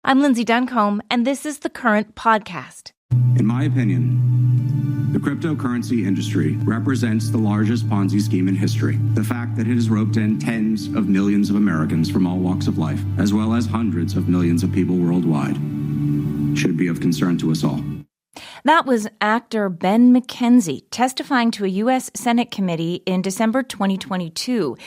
I'm Lindsay Duncombe, and this is the Current Podcast. In my opinion, the cryptocurrency industry represents the largest Ponzi scheme in history. The fact that it has roped in tens of millions of Americans from all walks of life, as well as hundreds of millions of people worldwide, should be of concern to us all. That was actor Ben McKenzie testifying to a U.S. Senate committee in December 2022.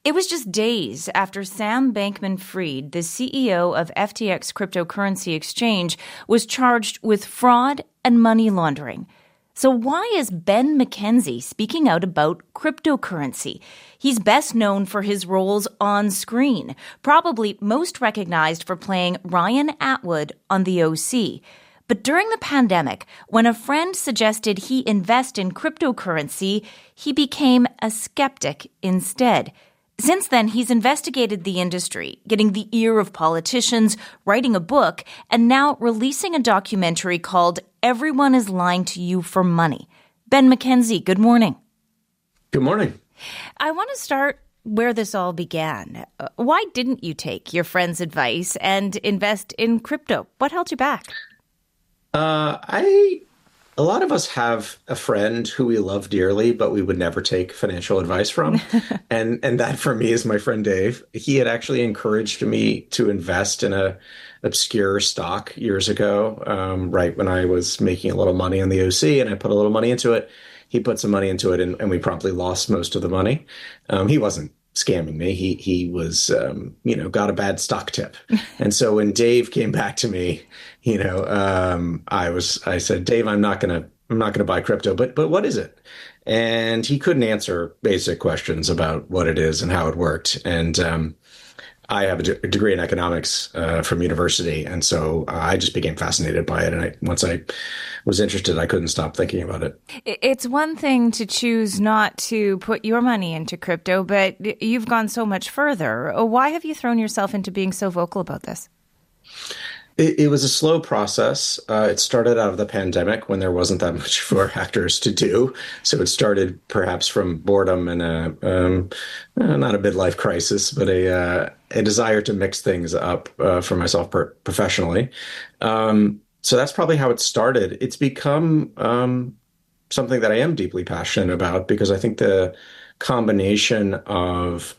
It was just days after Sam Bankman-Fried, the CEO of FTX cryptocurrency exchange, was charged with fraud and money laundering. So why is Ben McKenzie speaking out about cryptocurrency? He's best known for his roles on screen, probably most recognized for playing Ryan Atwood on The OC. But during the pandemic, when a friend suggested he invest in cryptocurrency, he became a skeptic instead. Since then, he's investigated the industry, getting the ear of politicians, writing a book, and now releasing a documentary called Everyone is Lying to You for Money. Ben McKenzie, good morning. Good morning. I want to start where this all began. Why didn't you take your friend's advice and invest in crypto? What held you back? A lot of us have a friend who we love dearly, but we would never take financial advice from. And that for me is my friend Dave. He had actually encouraged me to invest in a obscure stock years ago, right when I was making a little money on the OC, and I put a little money into it. He put some money into it, and we promptly lost most of the money. He wasn't scamming me. He was, got a bad stock tip. And so when Dave came back to me, I said, Dave, I'm not going to buy crypto, but what is it? And he couldn't answer basic questions about what it is and how it worked. And, I have a degree in economics from university, and so I just became fascinated by it. And once I was interested, I couldn't stop thinking about it. It's one thing to choose not to put your money into crypto, but you've gone so much further. Why have you thrown yourself into being so vocal about this? It was a slow process. It started out of the pandemic when there wasn't that much for actors to do. So it started perhaps from boredom and not a midlife crisis, but a desire to mix things up for myself professionally. So that's probably how it started. It's become something that I am deeply passionate about because I think the combination of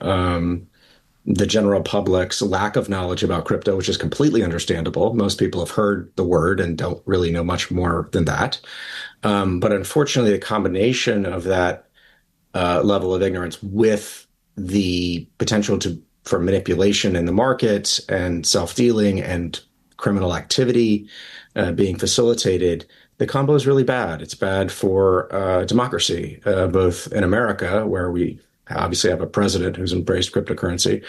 the general public's lack of knowledge about crypto, which is completely understandable. Most people have heard the word and don't really know much more than that. But unfortunately, the combination of that level of ignorance with the potential for manipulation in the market and self-dealing and criminal activity being facilitated, the combo is really bad. It's bad for democracy, both in America, where we obviously have a president who's embraced cryptocurrency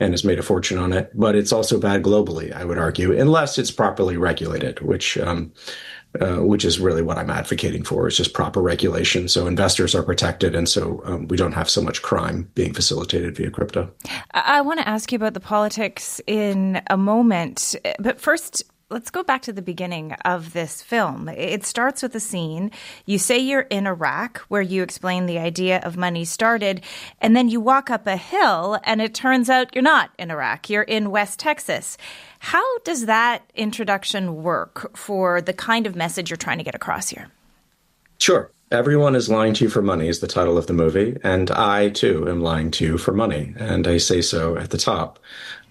and has made a fortune on it, but it's also bad globally, I would argue, unless it's properly regulated, which is really what I'm advocating for, is just proper regulation. So investors are protected, and so we don't have so much crime being facilitated via crypto. I want to ask you about the politics in a moment, but first, let's go back to the beginning of this film. It starts with a scene. You say you're in Iraq, where you explain the idea of money started, and then you walk up a hill, and it turns out you're not in Iraq. You're in West Texas. How does that introduction work for the kind of message you're trying to get across here? Sure. Everyone is lying to you for money is the title of the movie, and I, too, am lying to you for money, and I say so at the top.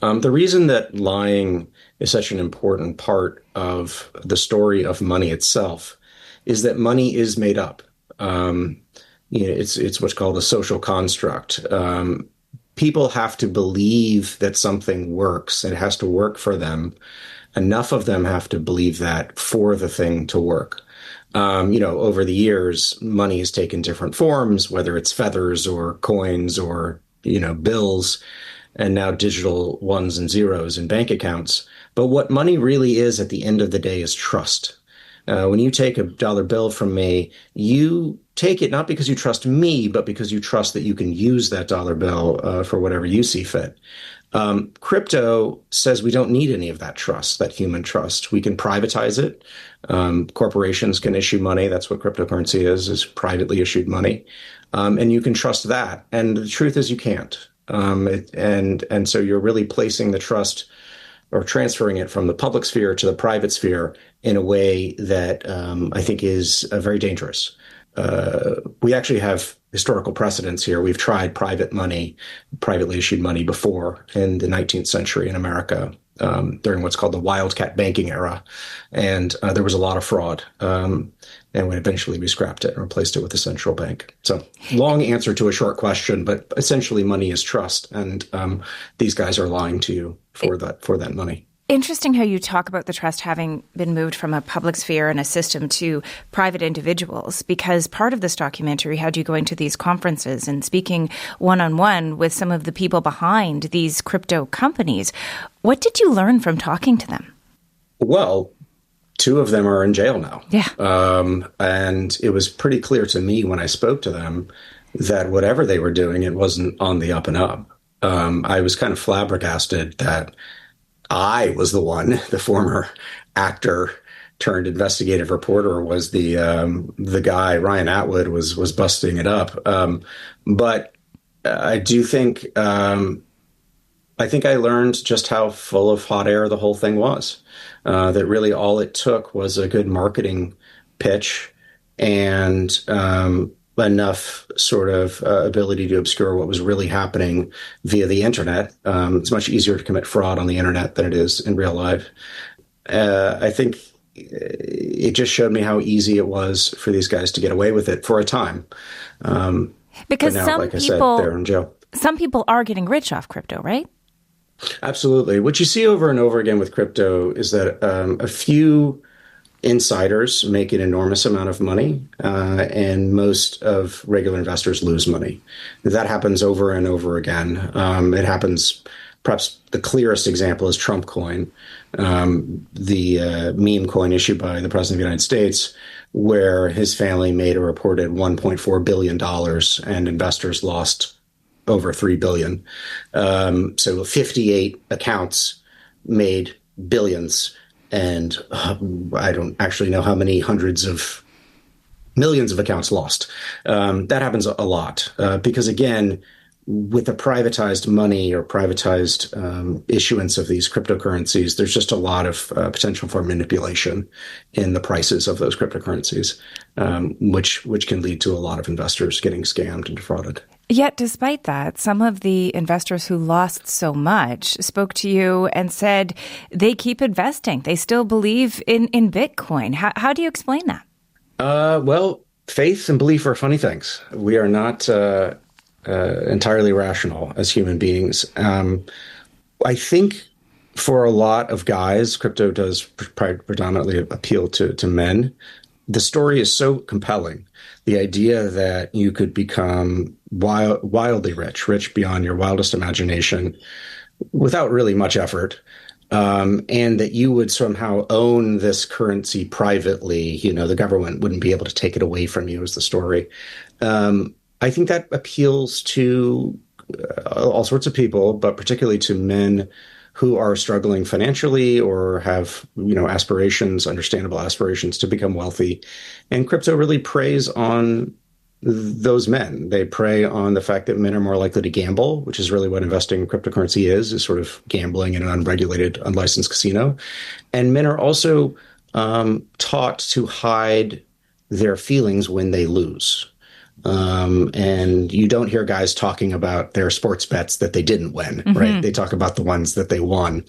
The reason that lying is such an important part of the story of money itself is that money is made up. It's what's called a social construct. People have to believe that something works. It has to work for them. Enough of them have to believe that for the thing to work. Over the years, money has taken different forms, whether it's feathers or coins or, bills, and now digital ones and zeros in bank accounts. But what money really is at the end of the day is trust. When you take a dollar bill from me, you take it not because you trust me, but because you trust that you can use that dollar bill for whatever you see fit. Crypto says we don't need any of that trust, that human trust. We can privatize it. Corporations can issue money. That's what cryptocurrency is privately issued money. And you can trust that. And the truth is you can't. And so you're really placing the trust or transferring it from the public sphere to the private sphere in a way that I think is very dangerous. We actually have historical precedents here. We've tried privately issued money before in the 19th century in America during what's called the wildcat banking era. And there was a lot of fraud. And eventually we scrapped it and replaced it with a central bank. So long answer to a short question, but essentially money is trust. And these guys are lying to you for that money. Interesting how you talk about the trust having been moved from a public sphere and a system to private individuals, because part of this documentary had you going to these conferences and speaking one-on-one with some of the people behind these crypto companies. What did you learn from talking to them? Well, 2 of them are in jail now. Yeah. And it was pretty clear to me when I spoke to them that whatever they were doing, it wasn't on the up and up. I was kind of flabbergasted that I was the one, the former actor turned investigative reporter, was the guy, Ryan Atwood, was busting it up. But I do think I learned just how full of hot air the whole thing was. That really all it took was a good marketing pitch and enough sort of ability to obscure what was really happening via the internet. It's much easier to commit fraud on the internet than it is in real life. I think it just showed me how easy it was for these guys to get away with it for a time. Because now, some like I people, said, they're in jail. Some people are getting rich off crypto, right? Absolutely. What you see over and over again with crypto is that a few insiders make an enormous amount of money, and most of regular investors lose money. That happens over and over again. It happens, perhaps the clearest example is Trump coin, the meme coin issued by the President of the United States, where his family made a reported $1.4 billion and investors lost over $3 billion. So 58 accounts made billions. And I don't actually know how many hundreds of millions of accounts lost. That happens a lot because, again, with the privatized money or privatized issuance of these cryptocurrencies, there's just a lot of potential for manipulation in the prices of those cryptocurrencies, which can lead to a lot of investors getting scammed and defrauded. Yet, despite that, some of the investors who lost so much spoke to you and said they keep investing. They still believe in Bitcoin. How do you explain that? Well, faith and belief are funny things. We are not entirely rational as human beings. I think for a lot of guys, crypto does predominantly appeal to men. The story is so compelling. The idea that you could become wildly rich beyond your wildest imagination without really much effort, and that you would somehow own this currency privately, the government wouldn't be able to take it away from you is the story. I think that appeals to all sorts of people, but particularly to men who are struggling financially or have, aspirations, understandable aspirations to become wealthy. And crypto really preys on those men. They prey on the fact that men are more likely to gamble, which is really what investing in cryptocurrency is sort of gambling in an unregulated, unlicensed casino. And men are also taught to hide their feelings when they lose. And you don't hear guys talking about their sports bets that they didn't win, right? They talk about the ones that they won.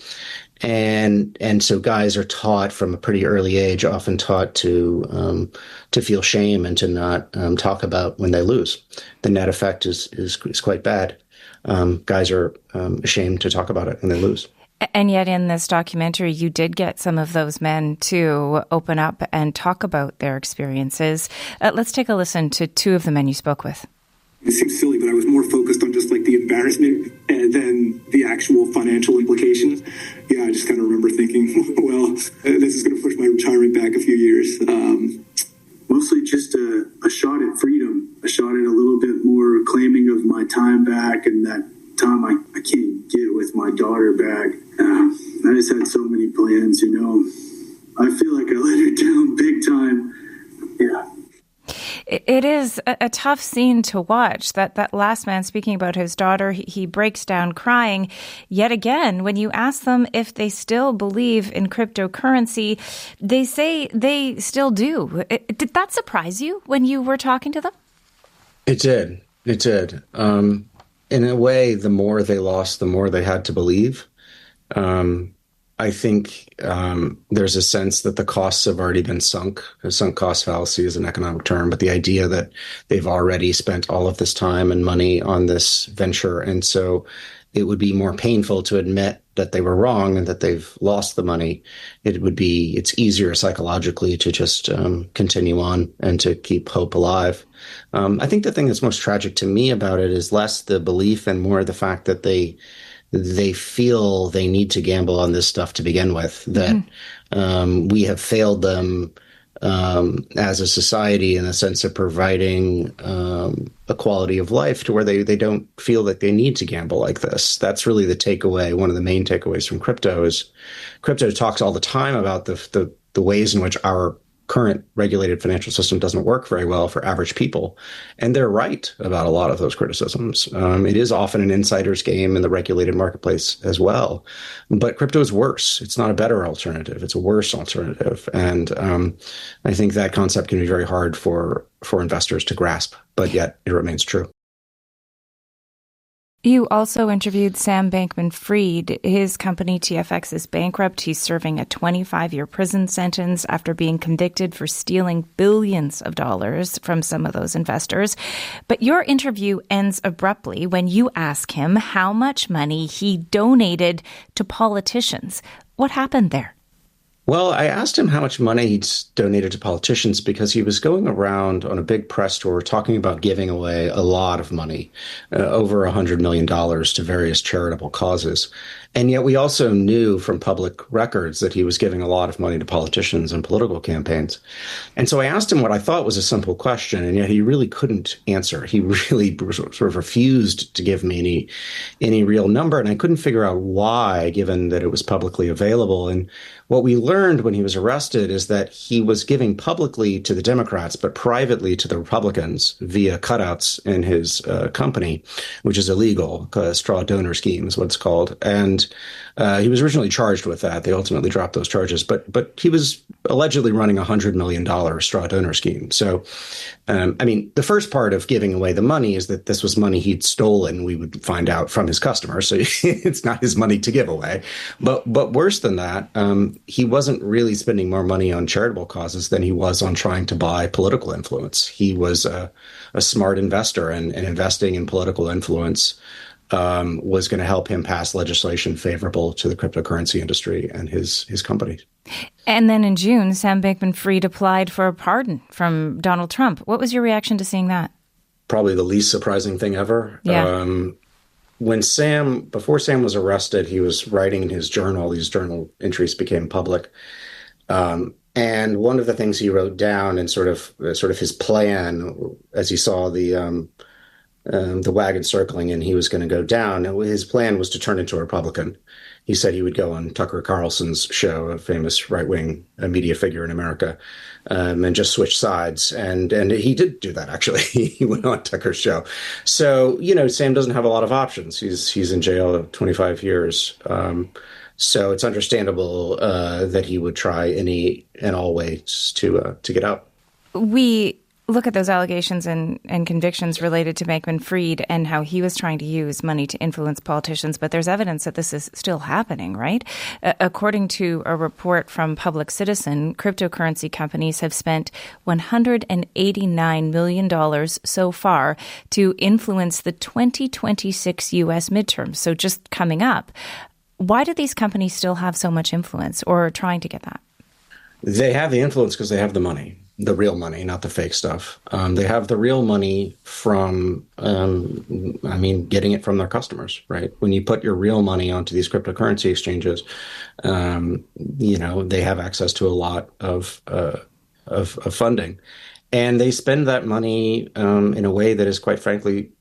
And so guys are taught from a pretty early age, often taught to feel shame and to not talk about when they lose. The net effect is quite bad. Guys are ashamed to talk about it when they lose. And yet in this documentary, you did get some of those men to open up and talk about their experiences. Let's take a listen to 2 of the men you spoke with. It seems silly, but I was more focused on just like the embarrassment than the actual financial implications. Yeah, I just kind of remember thinking, well, this is going to push my retirement back a few years. Mostly just a shot at freedom, a shot at a little bit more claiming of my time back and that time I can't get with my daughter back. I just had so many plans, I feel like I let her down big time. Yeah. It is a tough scene to watch. That last man speaking about his daughter, he breaks down crying. Yet again, when you ask them if they still believe in cryptocurrency, they say they still do. Did that surprise you when you were talking to them? It did. It did. In a way, the more they lost, the more they had to believe. I think there's a sense that the costs have already been sunk. A sunk cost fallacy is an economic term, but the idea that they've already spent all of this time and money on this venture. And so it would be more painful to admit that they were wrong and that they've lost the money. It's easier psychologically to just continue on and to keep hope alive. I think the thing that's most tragic to me about it is less the belief and more the fact that they feel they need to gamble on this stuff to begin with, that we have failed them as a society in the sense of providing a quality of life to where they don't feel that they need to gamble like this. That's really the takeaway. One of the main takeaways from crypto is crypto talks all the time about the ways in which our current regulated financial system doesn't work very well for average people. And they're right about a lot of those criticisms. It is often an insider's game in the regulated marketplace as well. But crypto is worse. It's not a better alternative. It's a worse alternative. And I think that concept can be very hard for investors to grasp, but yet it remains true. You also interviewed Sam Bankman-Fried. His company, TFX, is bankrupt. He's serving a 25-year prison sentence after being convicted for stealing billions of dollars from some of those investors. But your interview ends abruptly when you ask him how much money he donated to politicians. What happened there? Well, I asked him how much money he'd donated to politicians because he was going around on a big press tour talking about giving away a lot of money, over $100 million to various charitable causes. And yet we also knew from public records that he was giving a lot of money to politicians and political campaigns. And so I asked him what I thought was a simple question, and yet he really couldn't answer. He really sort of refused to give me any real number, and I couldn't figure out why, given that it was publicly available. And what we learned when he was arrested is that he was giving publicly to the Democrats, but privately to the Republicans via cutouts in his company, which is illegal. Straw donor scheme is what it's called. And he was originally charged with that. They ultimately dropped those charges. But he was allegedly running a $100 million straw donor scheme. So, the first part of giving away the money is that this was money he'd stolen, we would find out, from his customers. So it's not his money to give away. But worse than that, he wasn't really spending more money on charitable causes than he was on trying to buy political influence. He was a smart investor, and investing in political influence was going to help him pass legislation favorable to the cryptocurrency industry and his company. And then in June, Sam Bankman-Fried applied for a pardon from Donald Trump. What was your reaction to seeing that? Probably the least surprising thing ever. Yeah. Before Sam was arrested, he was writing in his journal. These journal entries became public. And one of the things he wrote down and sort of his plan, as he saw the wagon circling and he was going to go down, his plan was to turn into a Republican. He said he would go on Tucker Carlson's show, a famous right-wing media figure in America, and just switch sides. And he did do that, actually. He went on Tucker's show. So, Sam doesn't have a lot of options. He's in jail 25 years. So it's understandable that he would try any and all ways to get out. We look at those allegations and convictions related to Bankman-Fried and how he was trying to use money to influence politicians, but there's evidence that this is still happening, right? According to a report from Public Citizen, cryptocurrency companies have spent $189 million so far to influence the 2026 U.S. midterms, so just coming up. Why do these companies still have so much influence or trying to get that? They have the influence because they have the money. The real money, not the fake stuff. They have the real money from, getting it from their customers, right? When you put your real money onto these cryptocurrency exchanges, they have access to a lot of funding. And they spend that money in a way that is, quite frankly,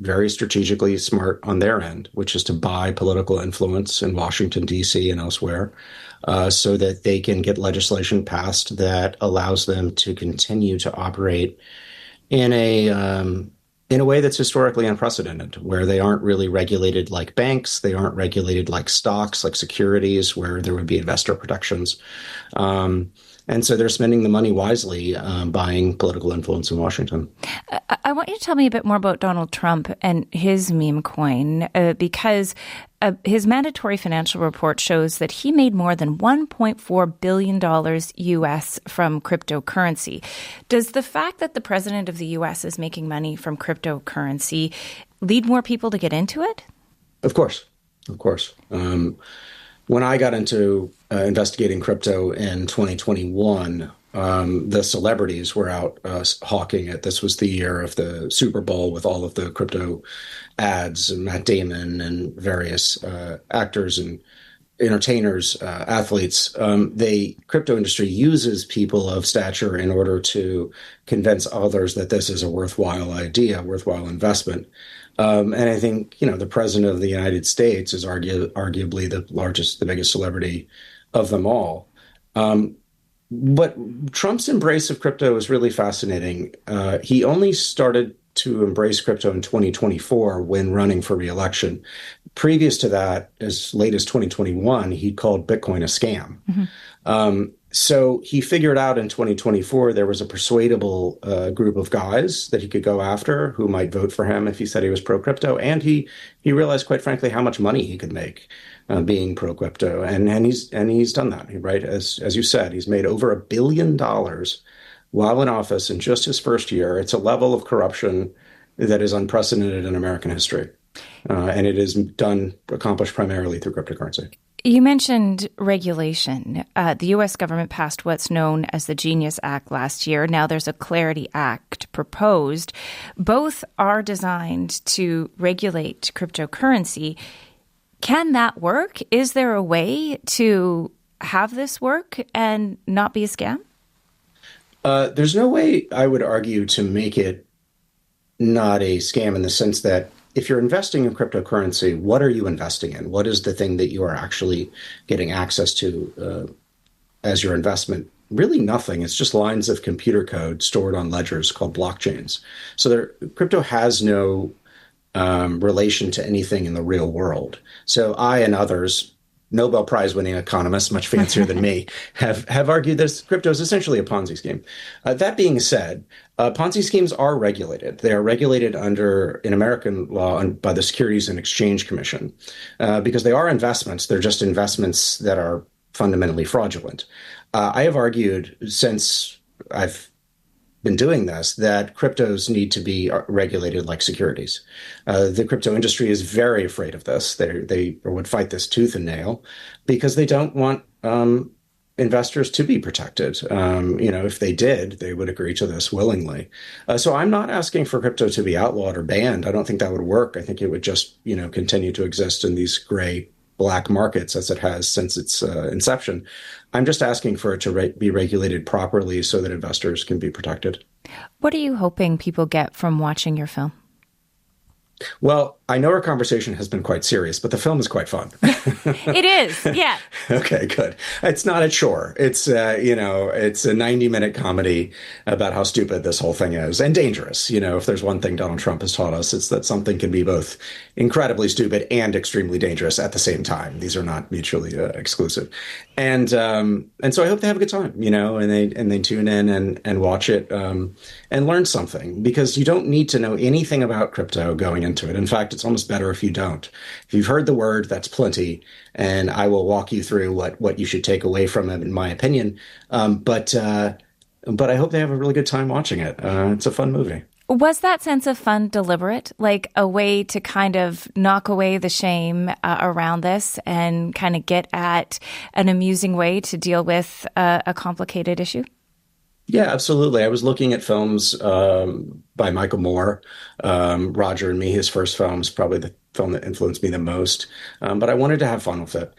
very strategically smart on their end, which is to buy political influence in Washington, D.C. and elsewhere, so that they can get legislation passed that allows them to continue to operate in a way that's historically unprecedented, where they aren't really regulated like banks, they aren't regulated like stocks, like securities, where there would be investor protections. And so they're spending the money wisely, buying political influence in Washington. I want you to tell me a bit more about Donald Trump and his meme coin, because his mandatory financial report shows that he made more than $1.4 billion U.S. from cryptocurrency. Does the fact that the president of the U.S. is making money from cryptocurrency lead more people to get into it? Of course. When I got into investigating crypto in 2021, the celebrities were out hawking it. This was the year of the Super Bowl with all of the crypto ads, and Matt Damon and various actors and entertainers, athletes. The crypto industry uses people of stature in order to convince others that this is a worthwhile idea, worthwhile investment. And I think, the president of the United States is arguably the biggest celebrity of them all. But Trump's embrace of crypto is really fascinating. He only started to embrace crypto in 2024 when running for re-election. Previous to that, as late as 2021, he called Bitcoin a scam. Mm-hmm. So he figured out in 2024 there was a persuadable group of guys that he could go after who might vote for him if he said he was pro-crypto. And he realized, quite frankly, how much money he could make being pro-crypto. And he's done that, right? As you said, he's made over $1 billion while in office in just his first year. It's a level of corruption that is unprecedented in American history. And it is accomplished primarily through cryptocurrency. You mentioned regulation. The U.S. government passed what's known as the Genius Act last year. Now there's a Clarity Act proposed. Both are designed to regulate cryptocurrency. Can that work? Is there a way to have this work and not be a scam? There's no way, I would argue, to make it not a scam in the sense that if you're investing in cryptocurrency, what are you investing in? What is the thing that you are actually getting access to as your investment? Really nothing. It's just lines of computer code stored on ledgers called blockchains. So crypto has no relation to anything in the real world. So I and others, Nobel Prize-winning economists, much fancier than me, have argued that crypto is essentially a Ponzi scheme. That being said, Ponzi schemes are regulated. They are regulated in American law by the Securities and Exchange Commission because they are investments. They're just investments that are fundamentally fraudulent. I have argued since I've been doing this that cryptos need to be regulated like securities. The crypto industry is very afraid of this. They would fight this tooth and nail because they don't want investors to be protected. If they did, they would agree to this willingly. So I'm not asking for crypto to be outlawed or banned. I don't think that would work. I think it would just, continue to exist in these gray black markets as it has since its inception. I'm just asking for it to be regulated properly so that investors can be protected. What are you hoping people get from watching your film? Well, I know our conversation has been quite serious, but the film is quite fun. It is, yeah. Okay, good. It's not a chore. It's it's a 90-minute comedy about how stupid this whole thing is and dangerous. If there's one thing Donald Trump has taught us, it's that something can be both incredibly stupid and extremely dangerous at the same time. These are not mutually exclusive. And so I hope they have a good time, and they tune in and watch it and learn something, because you don't need to know anything about crypto going into it. In fact, it's almost better if you don't. If you've heard the word, that's plenty, and I will walk you through what you should take away from it, in my opinion. But I hope they have a really good time watching it. It's a fun movie. Was that sense of fun deliberate, like a way to kind of knock away the shame around this and kind of get at an amusing way to deal with a complicated issue? Yeah, absolutely. I was looking at films by Michael Moore, Roger and Me. His first film is probably the film that influenced me the most. But I wanted to have fun with it.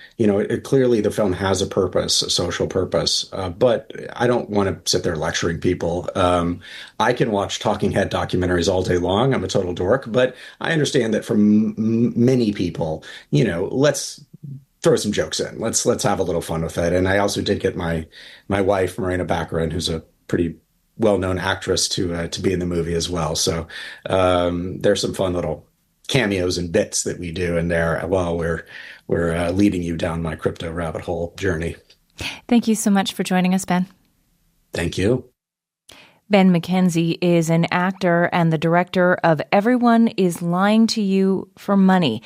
Clearly the film has a purpose, a social purpose, but I don't want to sit there lecturing people. I can watch talking head documentaries all day long. I'm a total dork, but I understand that for many people, let's throw some jokes in. Let's have a little fun with it. And I also did get my wife, Marina Baccarin, who's a pretty well-known actress to be in the movie as well. So there's some fun little cameos and bits that we do in there while we're leading you down my crypto rabbit hole journey. Thank you so much for joining us, Ben. Thank you. Ben McKenzie is an actor and the director of Everyone is Lying to You for Money.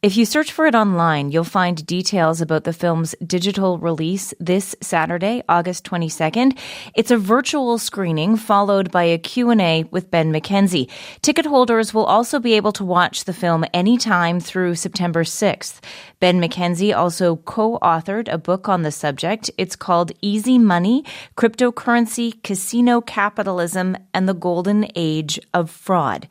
If you search for it online, you'll find details about the film's digital release this Saturday, August 22nd. It's a virtual screening followed by a Q&A with Ben McKenzie. Ticket holders will also be able to watch the film anytime through September 6th. Ben McKenzie also co-authored a book on the subject. It's called Easy Money, Cryptocurrency, Casino Capitalism, and the Golden Age of Fraud.